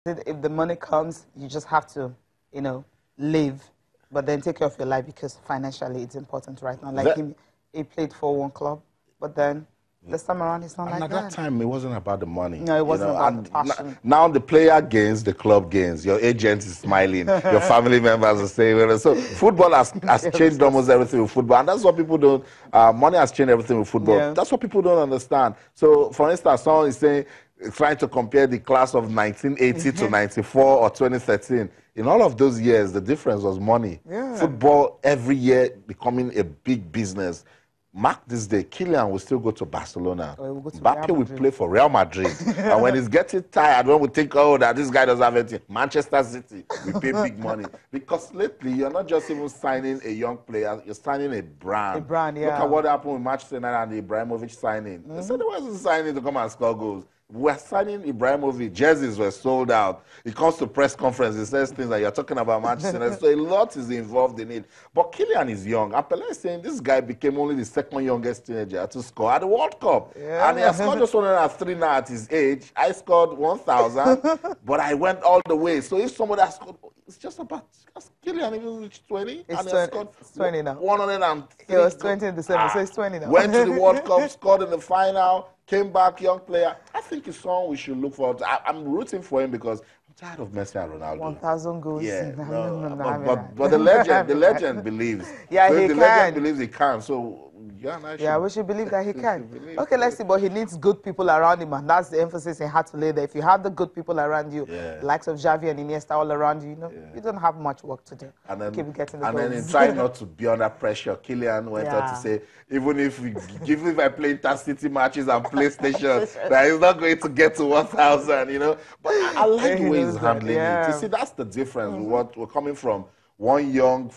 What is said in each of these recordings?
If the money comes, you just have to, live, but then take care of your life because financially it's important right now. Like he played for one club, but then this time around it's not like that. And at that time, it wasn't about the money. No, it wasn't about the passion. Now the player gains, the club gains. Your agent is smiling. Your family members are saying, so football has changed almost everything with football. And that's what people don't, money has changed everything with football. Yeah. That's what people don't understand. So, for instance, someone is saying, trying to compare the class of 1980 to 94 or 2013. In all of those years, the difference was money. Yeah. Football every year becoming a big business. Mark this day, Kylian will still go to Barcelona. Mbappe will play for Real Madrid. And when he's getting tired, when we think, oh, that this guy doesn't have anything, Manchester City, we pay big money. Because lately, you're not just even signing a young player, you're signing a brand. A brand, yeah. Look at what happened with Manchester United and the Ibrahimovic signing. They said they wasn't signing to come and score goals. We're signing Ibrahimovic. Jerseys were sold out. He comes to press conference. He says things like, you're talking about Manchester United. So a lot is involved in it. But Kylian is young. And Pelé is saying this guy became only the second youngest teenager to score at the World Cup. Yeah. And he has scored just 103 now at his age. I scored 1,000, but I went all the way. So if somebody has scored, it's just about, Kylian even reached 20. It's 20 now. 103. He was 20 in December, so it's 20 now. Went to the World Cup, scored in the final. Came back, young player. I think it's someone we should look forward to. I'm rooting for him because I'm tired of Messi and Ronaldo. 1,000 goals. Yeah, but the legend believes. Yeah, so he if the can. legend believes he can. So yeah, we should believe that he can. Okay, let's see. But he needs good people around him, and that's the emphasis he had to lay there. If you have the good people around you, likes of Xavi and Iniesta all around you, you don't have much work to do. And then, keep getting the and goals. then in trying not to be under pressure, Kylian went on to say, even if I play intercity matches and PlayStation, that he's not going to get to 1,000, But I like the way he's handling it. You see, that's the difference. What we're coming from. One young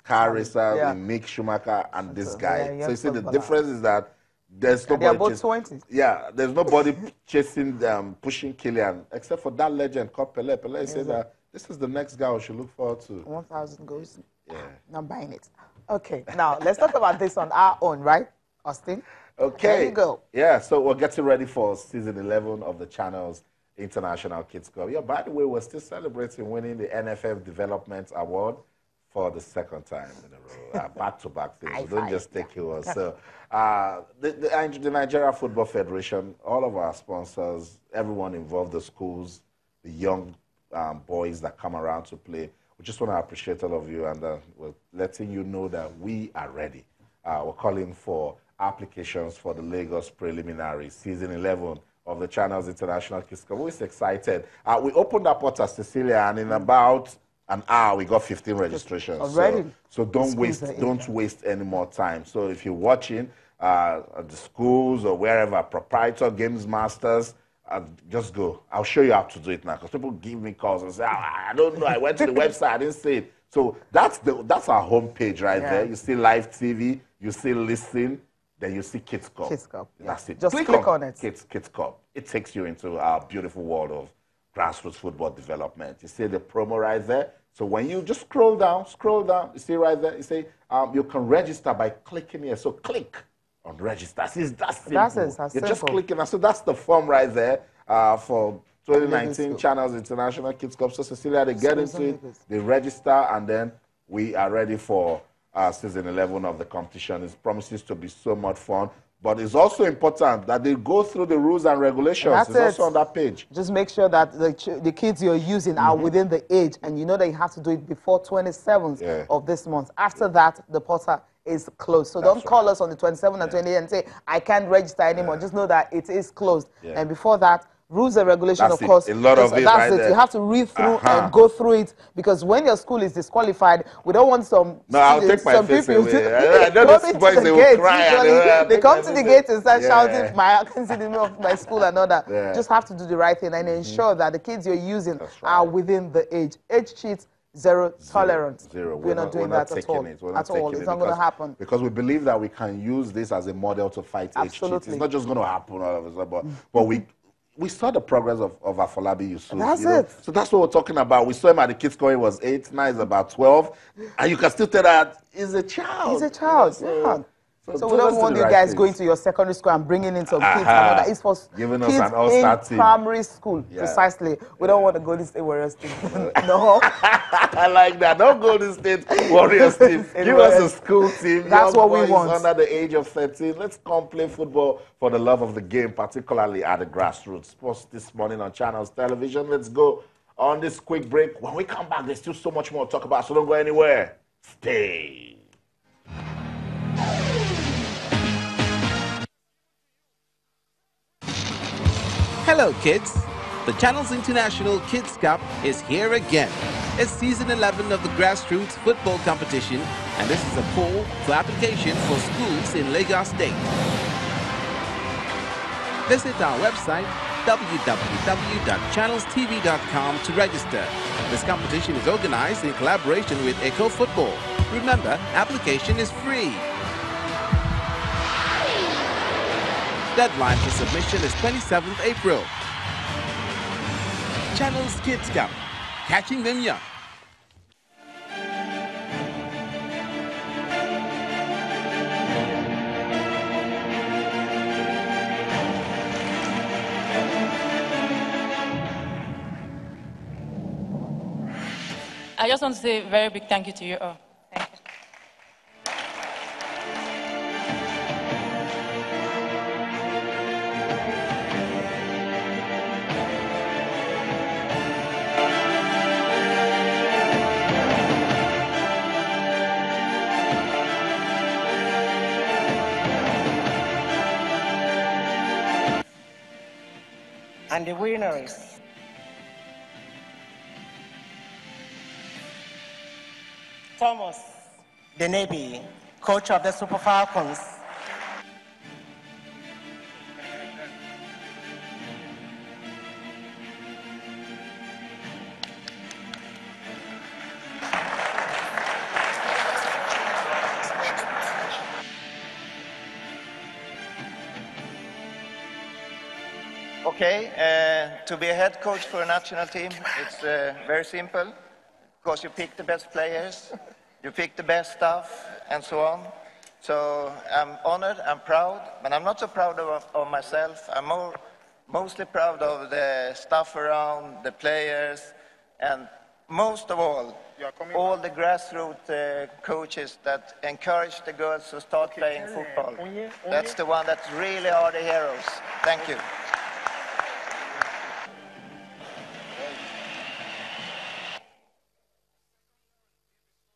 car racer, Mick Schumacher, and this guy. So you see, the difference is that there's nobody. They're both 20. Yeah, there's nobody chasing pushing Kylian, except for that legend called Pelé. Pelé said that this is the next guy we should look forward to. 1,000 goals. Yeah. Not buying it. Okay, now let's talk about this on our own, right, Austin? Okay. There you go. Yeah, so we're getting ready for season 11 of the channel's International Kids Club. Yeah, by the way, we're still celebrating winning the NFF Development Award for the second time in a row. Back-to-back things. We don't just take it. So the Nigeria Football Federation, all of our sponsors, everyone involved, the schools, the young boys that come around to play, we just want to appreciate all of you, and we're letting you know that we are ready. We're calling for applications for the Lagos preliminary season 11 of the channel's International Kids Club. We're excited. We opened our portal, Cecilia, and in about an hour, we got 15 registrations. Already? So don't waste any more time. So if you're watching at the schools or wherever, proprietor, games masters, just go. I'll show you how to do it now, because people give me calls and say, I don't know, I went to the website, I didn't see it. So that's our homepage right there. You see live TV, you see listen, then you see Kids Cup. Kids Cup. That's it. Just click on it. Kids Cup. It takes you into our beautiful world of grassroots football development. You see the promo right there. So when you just scroll down, you see right there, you say you can register by clicking here. So click on register. That's simple. That's You're just clicking. So that's the form right there for 2019 Channels International Kids Cup. So Cecilia, they get into it, they register, and then we are ready for season 11 of the competition. It promises to be so much fun. But it's also important that they go through the rules and regulations. It's also on that page. Just make sure that the kids you're using are within the age, and you know that you have to do it before 27th of this month. After that, the portal is closed. So don't call us on the 27th and 28th and say, I can't register anymore. Just know that it is closed. And before that, rules and regulation, of course. A lot of it right there. You have to read through and go through it, because when your school is disqualified, we don't want some I'll take my face away. I know these boys, they will cry. They come to the gate and start shouting, I can see the name of my school and all that. Just have to do the right thing and ensure that the kids you're using are within the age. Age cheats, zero tolerance. We're not doing that at all. It's not going to happen. Because we believe that we can use this as a model to fight age cheats. It's not just going to happen all of a sudden, but we saw the progress of Afolabi Yusuf. That's it. So that's what we're talking about. We saw him at the kids' score, he was 8, now he's about 12. And you can still tell that he's a child. He's a child, So So we don't want you guys going to your secondary school and bringing in some kids. I know that it's for giving kids us an all-star in team. Primary school, precisely. We don't want the Golden State Warriors team. No. I like that. Don't Golden State Warriors team. Give us a school team. That's what we want. Under the age of 13. Let's come play football for the love of the game, particularly at the grassroots. Sports this morning on Channels Television. Let's go on this quick break. When we come back, there's still so much more to talk about, so don't go anywhere. Stay. Hello, kids. The Channels International Kids Cup is here again. It's season 11 of the grassroots football competition, and this is a call for application for schools in Lagos State. Visit our website www.channelstv.com to register. This competition is organized in collaboration with Eco Football. Remember, application is free. Deadline for submission is 27th April. Channels Kids Cup, catching them young. I just want to say a very big thank you to you all. Thank you. And the winner is Thomas Denebi, coach of the Super Falcons. Okay, to be a head coach for a national team, it's very simple, because you pick the best players, you pick the best staff, and so on. So I'm honored, I'm proud, but I'm not so proud of myself. I'm mostly proud of the staff around, the players, and most of all the grassroots coaches that encourage the girls to start playing football. That's the one that really are the heroes. Thank you.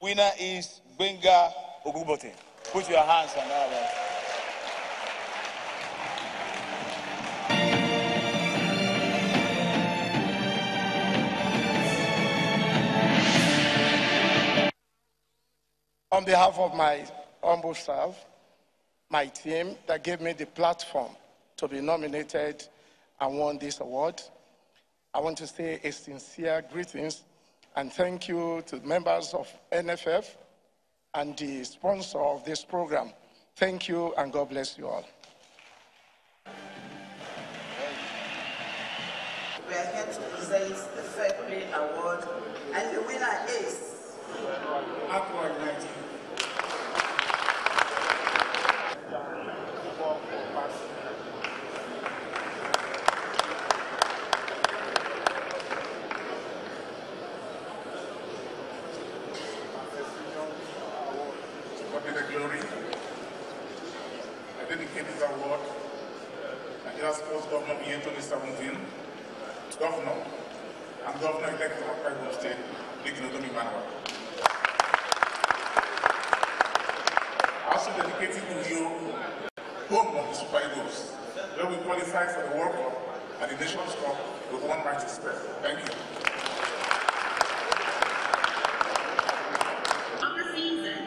Winner is Benga Ogubote. Put your hands on that. On behalf of my humble staff, my team that gave me the platform to be nominated and won this award, I want to say a sincere greetings and thank you to members of NFF and the sponsor of this program. Thank you and God bless you all. We are here to present the Fair Play Award, and the winner is Aqua United. Sports Governor in 2017, Governor and Governor-elect of Akwa State, Nick Manuel. Also dedicated to you, home of the Super Eagles, where we qualified for the World Cup and the Nations Cup with one match to spare. Thank you. Of the season,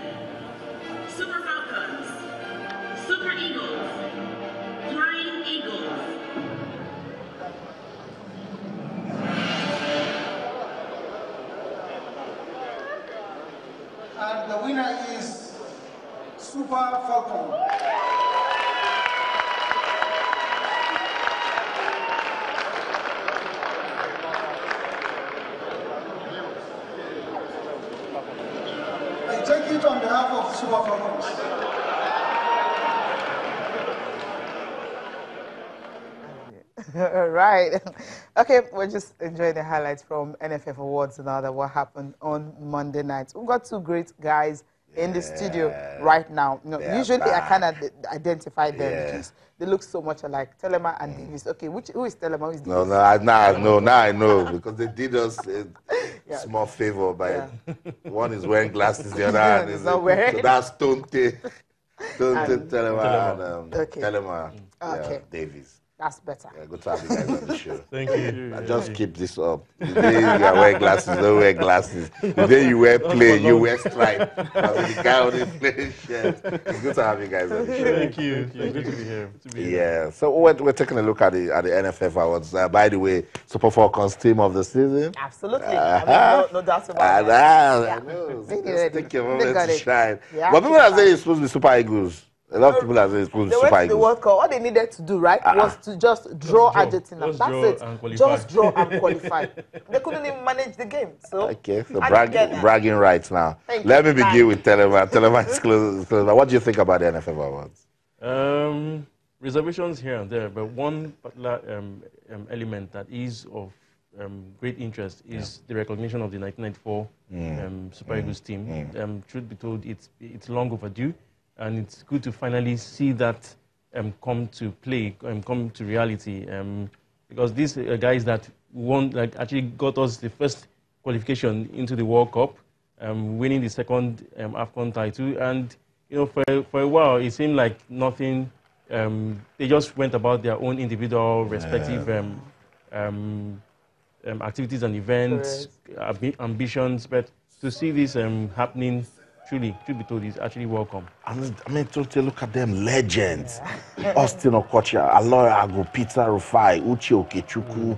Super Falcons, Super Eagles, Flying Eagles. And the winner is Super Falcon. I take it on behalf of Super Falcons. All right. Okay, we're just enjoying the highlights from NFF Awards and all that what happened on Monday night. We've got two great guys in the studio right now. You know, usually I cannot identify them because they look so much alike. Telema and Davis. Okay, who is Telema? Who is Davis? Now I know because they did us a small favor by one is wearing glasses, the other hand is not wearing. So that's Tonte Telema and Telema Davis. That's better. Yeah, good to have you guys on the show. Thank you. Just keep this up. The day you are wearing glasses, don't wear glasses. The day you wear plain, you wear stripe. The guy on the plain shirt. It's good to have you guys on the show. Thank you. Good to be here. Yeah. So we're taking a look at the NFF Awards. By the way, Super Falcons team of the season. Absolutely. I mean, no doubt about that. I know. Just take your moment to shine. But people are saying it's supposed to be Super Eagles. A lot of people are saying it's supposed to be Super Eagles. They went to the World Cup. All they needed to do, right, was to just draw Argentina. That's it. Just draw and qualify. They couldn't even manage the game. So okay, so bragging rights now. Let me begin with Telema. Telema is close. What do you think about the NFF Awards? Reservations here and there, but one particular element that is of great interest is the recognition of the 1994 Super Eagles team. Truth be told, it's long overdue. And it's good to finally see that come to play, come to reality. Because these guys that won, actually got us the first qualification into the World Cup, winning the second AFCON title. And, you know, for a while, it seemed like nothing. They just went about their own individual, respective activities and events, ambitions. But to see this happening, truly, truth be told, is actually welcome. I mean, totally look at them, legends. Austin Okocha, Aloy Agro, Peter Rufai, Uche Okechukwu,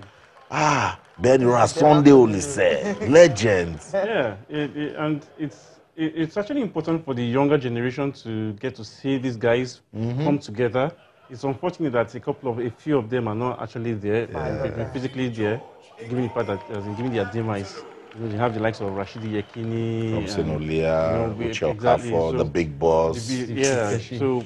Ben Sunday Olise, legends. Yeah, and it's actually important for the younger generation to get to see these guys come together. It's unfortunate that a few of them are not actually there, physically there, given the fact that given their demise. You have the likes of Rashidi Yekini, Thompson Olia, Uche Okafor, the big boss. So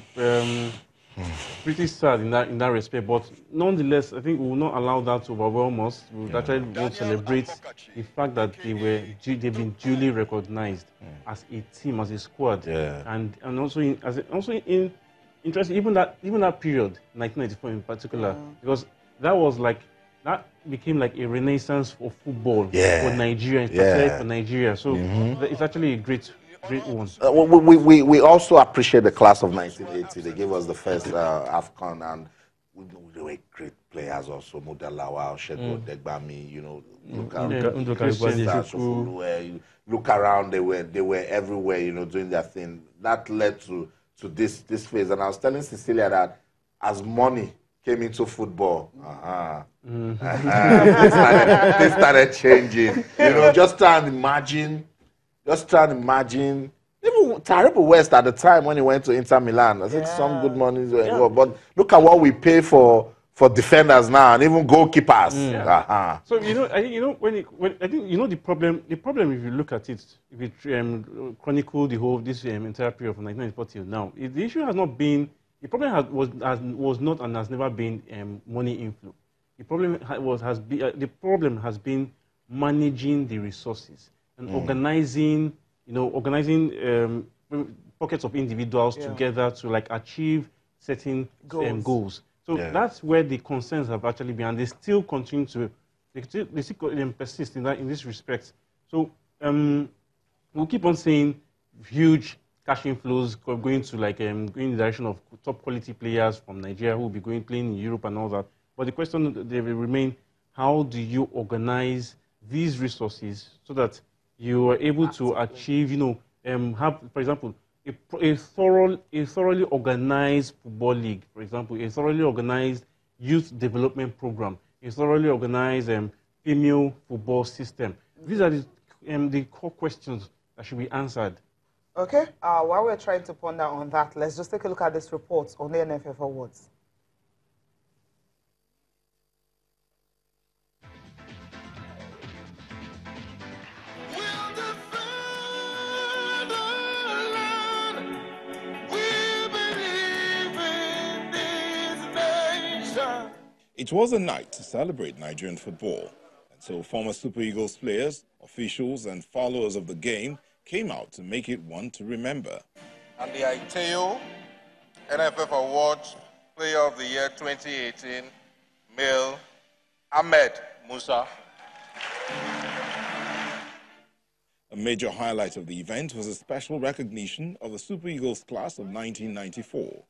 pretty sad in that respect. But nonetheless, I think we will not allow that to overwhelm us. We will actually want to celebrate the fact that they've been duly recognized as a team, as a squad, and also in interesting even that period, 1994 in particular, because that became like a renaissance for football for Nigeria, particularly for Nigeria. So it's actually a great one. We also appreciate the class of 1980. They gave us the first AFCON, and they were great players also. Mudalawa, Shedo Degbami, you know, look around, they were everywhere, you know, doing their thing. That led to this phase. And I was telling Cecilia that as money came into football, they started changing. You know, just try and imagine. Even Taribo West at the time when he went to Inter Milan, I think some good money were involved. But look at what we pay for defenders now, and even goalkeepers. So the problem. The problem, if you look at it, if you chronicle this entire period from 1994 till now, the issue has not been. The problem was not and has never been money inflow. The problem has been managing the resources and organizing pockets of individuals together to achieve certain goals. So that's where the concerns have actually been, and they still continue to persist in this respect. So we'll keep on saying huge cash inflows going to going in the direction of top quality players from Nigeria who will be playing in Europe and all that. But the question they will remain: how do you organize these resources so that you are able to achieve, have, for example, a thoroughly organized football league, for example, a thoroughly organized youth development program, a thoroughly organized female football system. These are the core questions that should be answered. Okay, while we're trying to ponder on that, let's just take a look at this report on the NFF Awards. It was a night to celebrate Nigerian football, and so former Super Eagles players, officials and followers of the game came out to make it one to remember. And the Aiteo NFF Award Player of the Year 2018, male Ahmed Musa. A major highlight of the event was a special recognition of the Super Eagles class of 1994.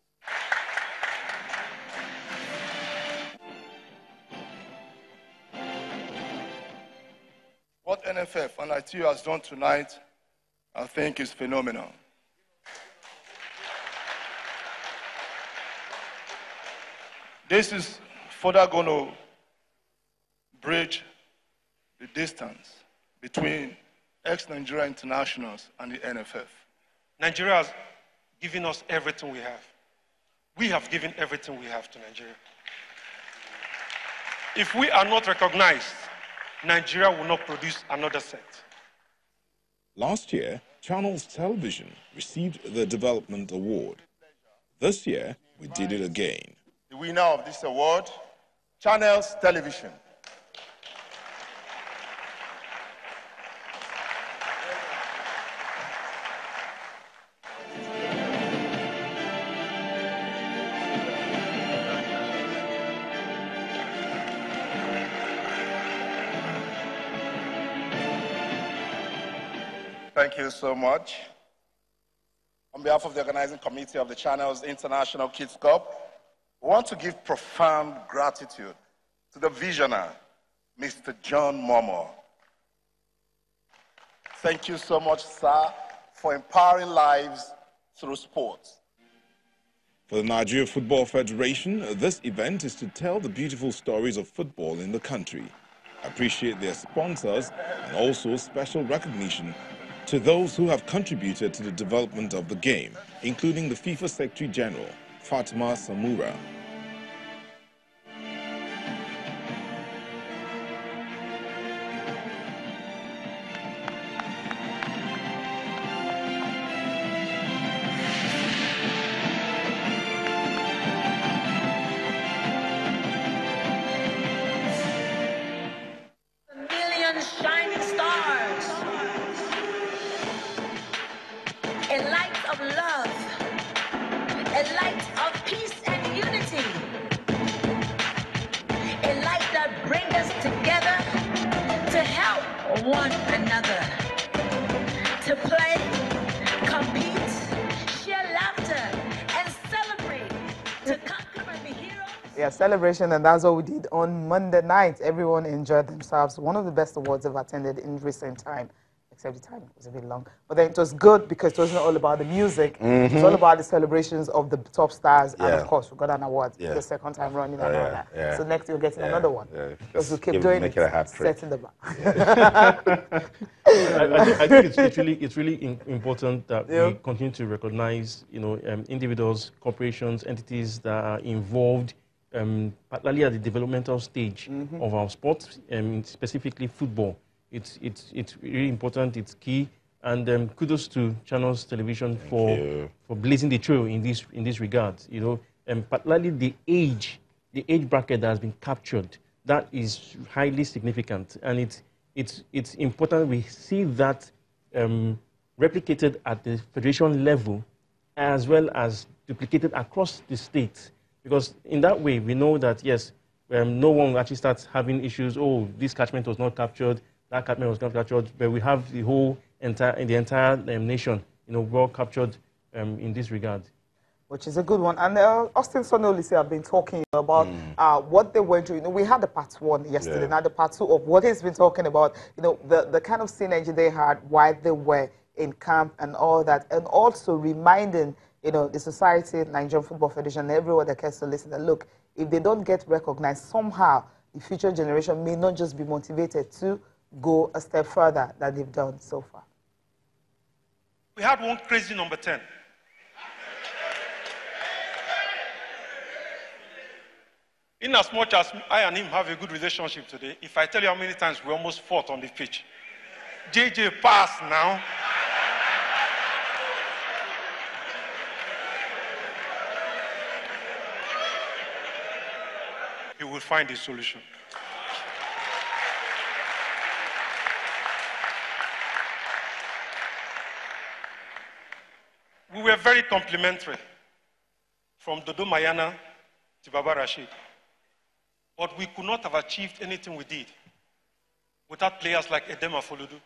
What NFF and ITU has done tonight, I think, is phenomenal. This is further going to bridge the distance between ex-Nigeria internationals and the NFF. Nigeria has given us everything we have. We have given everything we have to Nigeria. If we are not recognized, Nigeria will not produce another set. Last year, Channels Television received the Development Award. This year, we did it again. The winner of this award, Channels Television. Thank you so much. On behalf of the organizing committee of the Channels International Kids Cup, we want to give profound gratitude to the visionary, Mr. John Momo. Thank you so much, sir, for empowering lives through sports. For the Nigeria Football Federation, this event is to tell the beautiful stories of football in the country, appreciate their sponsors, and also special recognition to those who have contributed to the development of the game, including the FIFA Secretary General, Fatima Samura. One another, to play, compete, share laughter, and celebrate, to conquer and be heroes. Yeah, celebration, and that's what we did on Monday night. Everyone enjoyed themselves. One of the best awards I've attended in recent time, except the time was a bit long. But then it was good because it wasn't all about the music. It was all about the celebrations of the top stars. And of course, we got an award the second time running and all that. So next you're getting another one. Because we keep doing it, setting the bar. I think it's really important that we continue to recognize, individuals, corporations, entities that are involved, particularly at the developmental stage of our sports, specifically football. It's really important. It's key, and kudos to Channels Television for blazing the trail in this regard. And particularly the age bracket that has been captured, that is highly significant, and it's important we see that replicated at the federation level, as well as duplicated across the states, because in that way we know that yes, no one actually starts having issues. Oh, this catchment was not captured. That catchment was not captured, but we have the whole entire nation, well captured in this regard. Which is a good one. And Austin Sonolisi have been talking about what they went through. We had the part one yesterday, now the part two of what he's been talking about, the kind of synergy they had while they were in camp and all that, and also reminding, the society, Nigerian Football Federation, and everyone that cares to listen, that look, if they don't get recognized, somehow the future generation may not just be motivated to go a step further than they've done so far. We had one crazy number 10. In as much as I and him have a good relationship today, if I tell you how many times we almost fought on the pitch, JJ pass now. He will will find a solution. We were very complimentary, from Dodo Mayana to Baba Rashid. But we could not have achieved anything we did without players like Edema Foludu,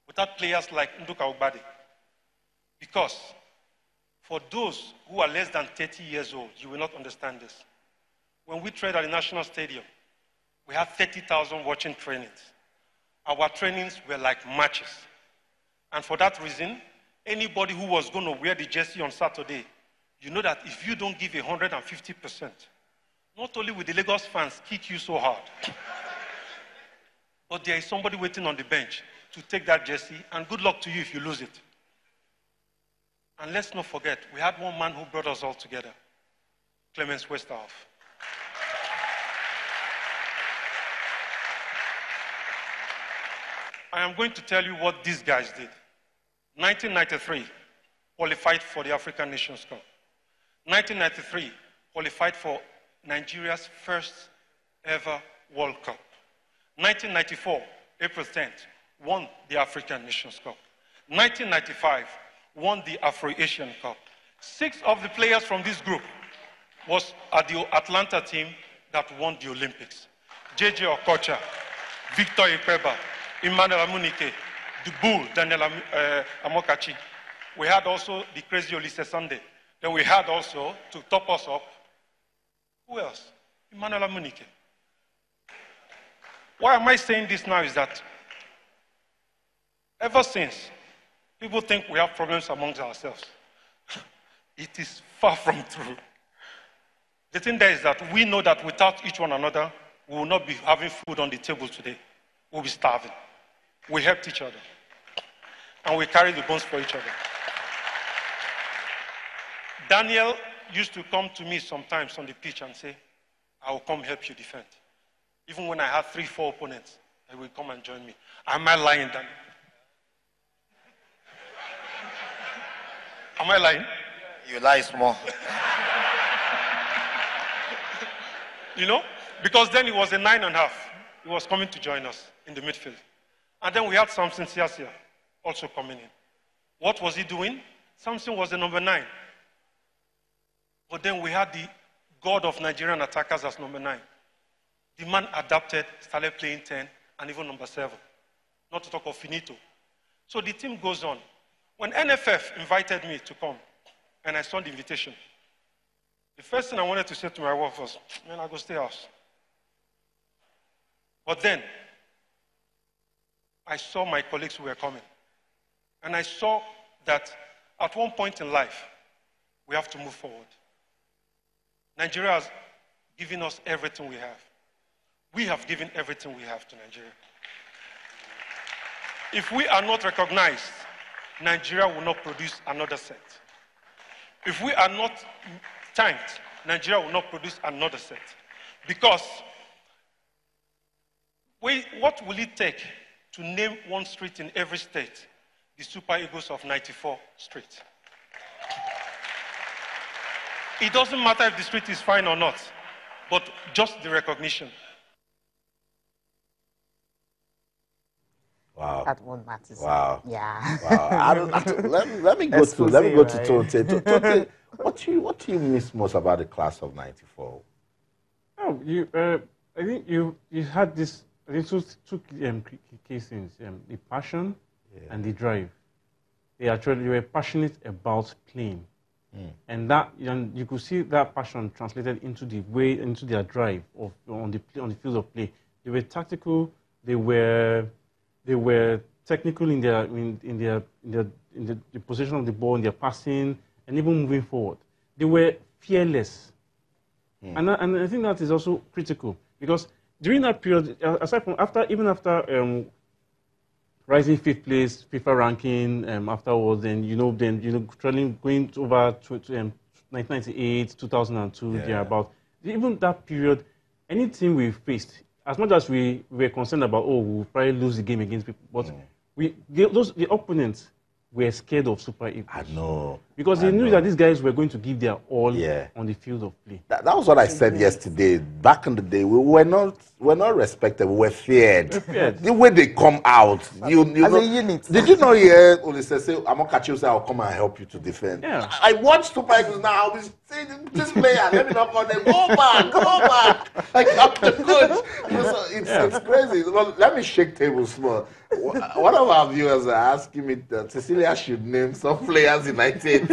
without players like Nduka Ubade. Because for those who are less than 30 years old, you will not understand this. When we trained at the National Stadium, we had 30,000 watching trainings. Our trainings were like matches. And for that reason, anybody who was going to wear the jersey on Saturday, you know that if you don't give 150%, not only will the Lagos fans kick you so hard, but there is somebody waiting on the bench to take that jersey, and good luck to you if you lose it. And let's not forget, we had one man who brought us all together, Clemens Westerhoff. I am going to tell you what these guys did. 1993, qualified for the African Nations Cup. 1993, qualified for Nigeria's first ever World Cup. 1994, April 10th, won the African Nations Cup. 1995, won the Afro-Asian Cup. 6 of the players from this group was at the Atlanta team that won the Olympics. J.J. Okocha, Victor Ipeba, Emmanuel Amunike, the Bull, Daniel Amokachi. We had also the crazy Olise Sunday. Then we had also, to top us up, who else? Emmanuel Amunike. Why am I saying this now is that ever since, people think we have problems amongst ourselves. It is far from true. The thing there is that we know that without each one another, we will not be having food on the table today. We'll be starving. We helped each other. And we carry the bones for each other. Daniel used to come to me sometimes on the pitch and say, I will come help you defend. Even when I had 3, 4 opponents, they will come and join me. Am I lying, Daniel? Am I lying? You lie small. You know? Because then he was a 9.5. He was coming to join us in the midfield. And then we had Samson Siasia also coming in. What was he doing? Samson was the number 9. But then we had the god of Nigerian attackers as number 9. The man adapted, started playing 10, and even number 7. Not to talk of Finito. So the team goes on. When NFF invited me to come, and I saw the invitation, the first thing I wanted to say to my wife was, man, I'll go stay house. But then, I saw my colleagues who were coming. And I saw that at one point in life, we have to move forward. Nigeria has given us everything we have. We have given everything we have to Nigeria. If we are not recognized, Nigeria will not produce another set. If we are not thanked, Nigeria will not produce another set. Because what will it take to name one street in every state the Super Eagles of 94 streets? It doesn't matter if the street is fine or not, but just the recognition. Wow. That one matters. Wow. Yeah. Wow. Let me go to Tonte. Tonte, what do you miss most about the class of 94? Oh, I think you had this. I think two key things: the passion and the drive. They were passionate about playing, and you could see that passion translated into their drive on the field of play. They were tactical. They were technical in the position of the ball, in their passing, and even moving forward. They were fearless, and I think that is also critical because during that period, aside from after rising 5th place, FIFA ranking, afterwards, then trailing going over to 1998, 2002, thereabout. Even that period, anything we faced, as much as we were concerned about, we'll probably lose the game against people, but the opponents, were scared of Super Eagles. I know. Because they knew that these guys were going to give their all on the field of play. That was what I said yesterday. Back in the day, we were not respected. We were feared. The way they come out, you as know, a unit. Did you know here? Ulysses say, "I'm gonna catch you. Say I'll come and help you to defend." Yeah. I watched Super Eagles now. I'll be saying, "This player, let me not call them. Go back." Like I'm the coach. It's crazy. Well, let me shake tables small. One of our viewers are asking me that Cecilia should name some players in 1980s. You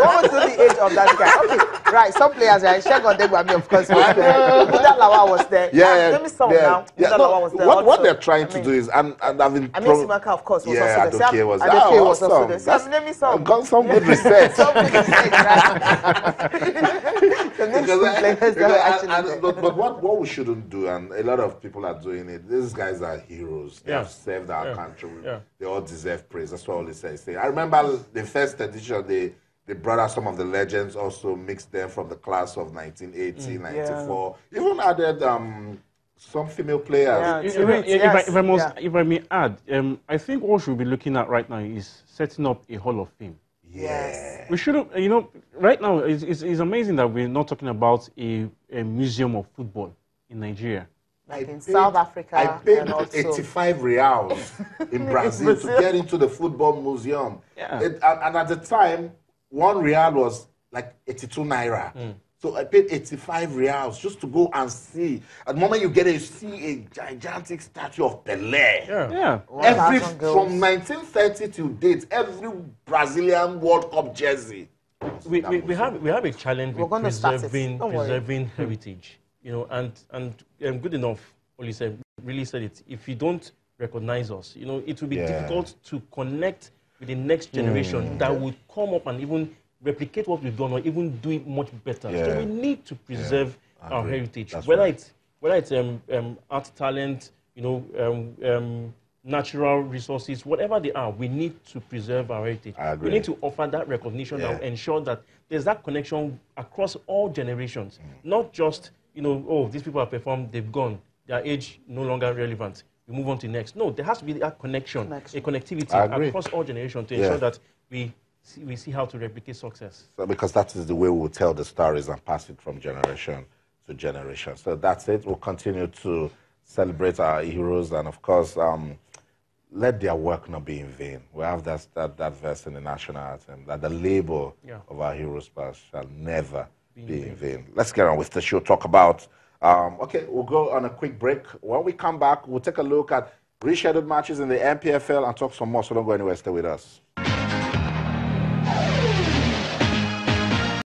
want to the age of that guy? Okay, right. Some players, right? Shegun Degwami, of course, was there. Muda Lawa was there. Name me some now. Muda Lawa was there. What they're trying to do is, and I've been. Simaka, of course, was also there. Adoke was there. Adoke was also there. So name me some. Got some good research. Some good research, right? So name some players that were actually there. But what we shouldn't do, and a lot of people are doing it. These guys are heroes. They have saved our country. They all deserve praise. That's what all they say. I remember the first edition. They brought out some of the legends, also mixed them from the class of 1980, 94. Even added some female players. If I may add, I think what we should be looking at right now is setting up a Hall of Fame. Yes. We should, right now, it's amazing that we're not talking about a museum of football in Nigeria. Like in South Africa. I paid and also 85 reals in Brazil to get into the football museum. Yeah. And at the time, 1 real was like 82 naira. So I paid 85 reals just to go and see. At the moment you get to see a gigantic statue of Pelé. From 1930 to date, every Brazilian World Cup jersey. We have a challenge with preserving heritage. And good enough, Olise really said it. If you don't recognize us, it will be difficult to connect with the next generation that would come up and even replicate what we've done or even do it much better. So we need to preserve our heritage, whether it's art, talent, natural resources, whatever they are. We need to preserve our heritage. We need to offer that recognition and ensure that there's that connection across all generations, not just these people have performed, they've gone, their age no longer relevant. We move on to the next. No, there has to be that connection, a connectivity across all generations to ensure that we see how to replicate success. So because that is the way we'll tell the stories and pass it from generation to generation. So that's it. We'll continue to celebrate our heroes and, of course, let their work not be in vain. We have that verse in the national anthem, that the labor of our heroes past shall never be in vain. Let's get on with the show. Talk about, okay, we'll go on a quick break. When we come back, we'll take a look at rescheduled matches in the MPFL and talk some more. So don't go anywhere. Stay with us.